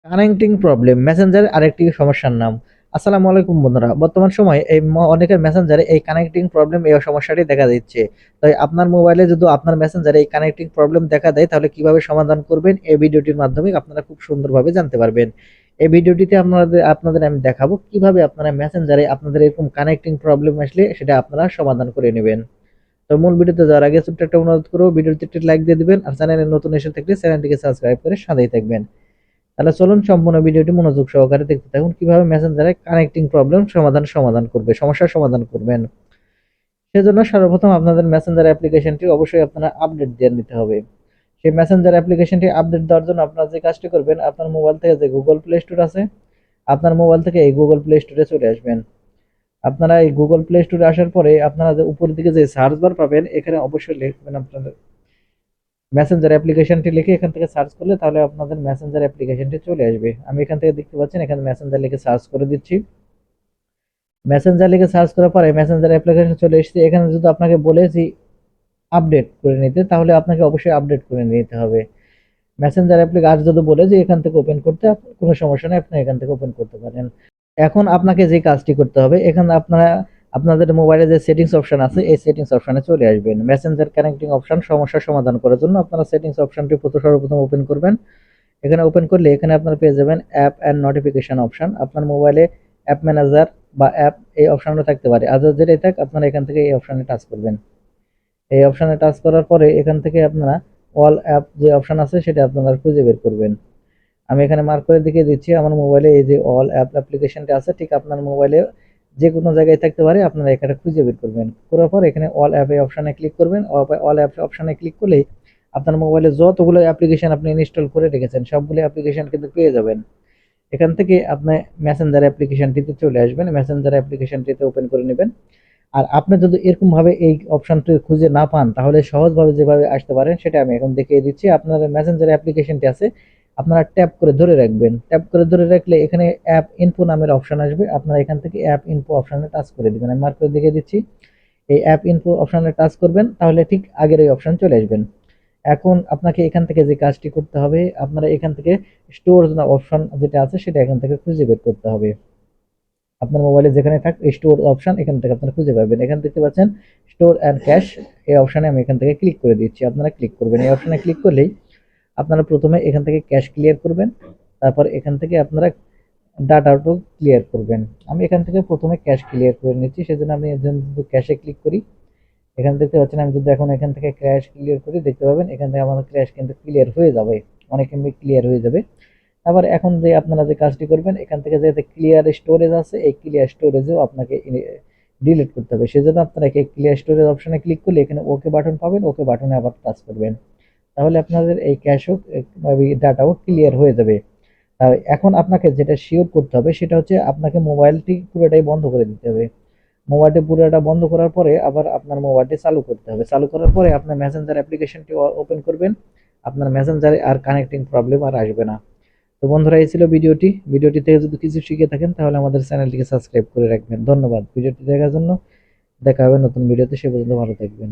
Connecting problem মেসেঞ্জারের আরেকটি সমস্যার নাম। আসসালামু আলাইকুম বন্ধুরা, বর্তমান সময়ে এই অনেকের মেসেঞ্জারে এই কানেক্টিং প্রবলেম এই সমস্যাটি দেখা দিচ্ছে। তাই আপনার মোবাইলে যদি আপনার মেসেঞ্জারে এই কানেক্টিং প্রবলেম দেখা দেয় তাহলে কিভাবে সমাধান করবেন এই ভিডিওটির মাধ্যমে আপনারা খুব সুন্দরভাবে জানতে পারবেন। এই ভিডিওটিতে আপনাদের আমি দেখাবো কিভাবে আপনারা মেসেঞ্জারে আপনাদের এরকম কানেক্টিং প্রবলেম আসলে সেটা আপনারা সমাধান করে নেবেন। তো মূল ভিডিওতে যাওয়ার আগে ছোট্ট একটা অনুরোধ করবো, ভিডিওতে একটি লাইক দিয়ে দিবেন আর চ্যানেলে নতুন এসে থাকলে চ্যানেলটিকে সাবস্ক্রাইব করে সাথেই থাকবেন। তাহলে চলুন সম্পূর্ণ ভিডিওটি মনোযোগ সহকারে দেখতে থাকুন কিভাবে মেসেঞ্জারে কানেক্টিং প্রবলেম সমস্যার সমাধান করবেন। সেজন্য সর্বপ্রথম আপনাদের মেসেঞ্জার অ্যাপ্লিকেশনটি অবশ্যই আপনারা আপডেট দিয়ে নিতে হবে। সেই মেসেঞ্জার অ্যাপ্লিকেশনটি আপডেট দেওয়ার জন্য আপনারা যে কাজটি করবেন, আপনার মোবাইল থেকে যে গুগল প্লে স্টোর আছে, আপনার মোবাইল থেকে এই গুগল প্লে স্টোরে চলে আসবেন। আপনারা এই গুগল প্লে স্টোরে আসার পরে আপনারা যে উপরের দিকে যে সার্চ বার পাবেন, এখানে অবশ্যই লিখবেন আপনাদের মেসেঞ্জার অ্যাপ্লিকেশনটি লিখে এখান থেকে সার্চ করলে তাহলে আপনাদের মেসেঞ্জার অ্যাপ্লিকেশনটি চলে আসবে। আমি এখান থেকে দেখতে পাচ্ছেন এখানে মেসেঞ্জার লিখে সার্চ করে দিচ্ছি। মেসেঞ্জার লিখে সার্চ করার পরে মেসেঞ্জার অ্যাপ্লিকেশন চলে এসেছে। এখানে যদি আপনাকে বলে যে আপডেট করে নিতে, তাহলে আপনাকে অবশ্যই আপডেট করে নিতে হবে। মেসেঞ্জার অ্যাপ্লিকেশন আর যদি বলে যে এখান থেকে ওপেন করতে, কোনো সমস্যা নেই, আপনি এখান থেকে ওপেন করতে পারেন। এখন আপনাকে যে কাজটি করতে হবে, এখানে আপনারা আপনাদের মোবাইলে যে সেটিংস অপশন আছে এই সেটিংস অপশনে চলে আসবেন। মেসেঞ্জার কানেক্টিং অপশন সমস্যা সমাধান করার জন্য আপনারা সেটিংস অপশনটি সর্বপ্রথম ওপেন করবেন। এখানে ওপেন করলে এখানে আপনারা পেয়ে যাবেন অ্যাপ অ্যান্ড নোটিফিকেশন অপশন। আপনার মোবাইলে অ্যাপ ম্যানেজার বা অ্যাপ এই অপশনটা থাকতে পারে, আদার যেটাই থাক আপনারা এখান থেকে এই অপশনে টাচ করবেন। এই অপশনে টাচ করার পরে এখান থেকে আপনারা অল অ্যাপ যে অপশন আছে সেটা আপনারা খুঁজে বের করবেন। আমি এখানে মার্ক করে দেখিয়ে দিচ্ছি আমার মোবাইলে এই যে অল অ্যাপ অ্যাপ্লিকেশনটা আছে, ঠিক আপনার মোবাইলে যে কোনো জায়গায় থাকতে পারে, আপনারা এখানে খুঁজে বের করবেন। করার পর এখানে অল অ্যাপ এই অপশনে ক্লিক করবেন। অল অ্যাপ অপশনে ক্লিক করলেই আপনার মোবাইলে যতগুলো অ্যাপ্লিকেশন আপনি ইনস্টল করে রেখেছেন সবগুলো অ্যাপ্লিকেশন কিন্তু পেয়ে যাবেন। এখান থেকে আপনি মেসেঞ্জার অ্যাপ্লিকেশনটিতে চলে আসবেন, মেসেঞ্জার অ্যাপ্লিকেশনটিতে ওপেন করে নেবেন। আর আপনি যদি এরকম ভাবে এই অপশনটি খুঁজে না পান তাহলে সহজভাবে যেভাবে আসতে পারেন সেটা আমি এখন দেখিয়ে দিচ্ছি। আপনার মেসেঞ্জার অ্যাপ্লিকেশনটি আছে, আপনারা ট্যাপ করে ধরে রাখবেন। ট্যাপ করে ধরে রাখলে এখানে অ্যাপ ইনফো নামের অপশন আসবে, আপনারা এখান থেকে অ্যাপ ইনফো অপশনে টাচ করে দিবেন। আমি মার্ক করে দেখিয়ে দিচ্ছি। এই অ্যাপ ইনফো অপশনে টাচ করবেন, তাহলে ঠিক আগের এই অপশন চলে আসবেন। এখন আপনাকে এখান থেকে যে কাজটি করতে হবে, আপনারা এখান থেকে স্টোর অপশন যেটা আছে সেটা এখান থেকে খুঁজে বের করতে হবে। আপনার মোবাইলে যেখানে থাক স্টোর অপশন এখান থেকে আপনারা খুঁজে পাবেন। এখানে দেখতে পাচ্ছেন স্টোর অ্যান্ড ক্যাশ, এই অপশনে আমি এখান থেকে ক্লিক করে দিচ্ছি। আপনারা ক্লিক করবেন। এই অপশনে ক্লিক করলেই আপনারা প্রথমে এখান থেকে ক্যাশ ক্লিয়ার করবেন, তারপর এখান থেকে আপনারা ডাটাটাও ক্লিয়ার করবেন। আমি এখান থেকে প্রথমে ক্যাশ ক্লিয়ার করে নিচ্ছি, সেজন্য আমি যদি ক্যাশে ক্লিক করি, এখানে দেখতে পাচ্ছেন আমি যদি এখন এখান থেকে ক্র্যাশ ক্লিয়ার করি দেখতে পাবেন এখান থেকে আমার ক্র্যাশ কিন্তু ক্লিয়ার হয়ে যাবে, অনেক এমবি ক্লিয়ার হয়ে যাবে। আবার এখন যে আপনারা যে কাজটি করবেন, এখান থেকে যে ক্লিয়ার স্টোরেজ আছে এই ক্লিয়ার স্টোরেজও আপনাকে ডিলিট করতে হবে। সেজন্য আপনারা এই ক্লিয়ার স্টোরেজ অপশনে ক্লিক করলে এখানে ওকে বাটন পাবেন, ওকে বাটনে আবার টাচ করবেন, তাহলে আপনাদের এই ক্যাশও ডাটাও ক্লিয়ার হয়ে যাবে। এখন আপনাকে যেটা শিওর করতে হবে সেটা হচ্ছে আপনাকে মোবাইলটি পুরোটাই বন্ধ করে দিতে হবে। মোবাইলটি পুরোটা বন্ধ করার পরে আবার আপনার মোবাইলটি চালু করতে হবে। চালু করার পরে আপনার মেসেঞ্জার অ্যাপ্লিকেশনটি ওপেন করবেন। আপনার মেসেঞ্জারে আর কানেক্টিং প্রবলেম আর আসবে না। তো বন্ধুরা, এই ছিল ভিডিওটি থেকে যদি কিছু শিখে থাকেন তাহলে আমাদের চ্যানেলটিকে সাবস্ক্রাইব করে রাখবেন। ধন্যবাদ ভিডিওটি দেখার জন্য। দেখা হবে নতুন ভিডিওতে, সে পর্যন্ত ভালো থাকবেন।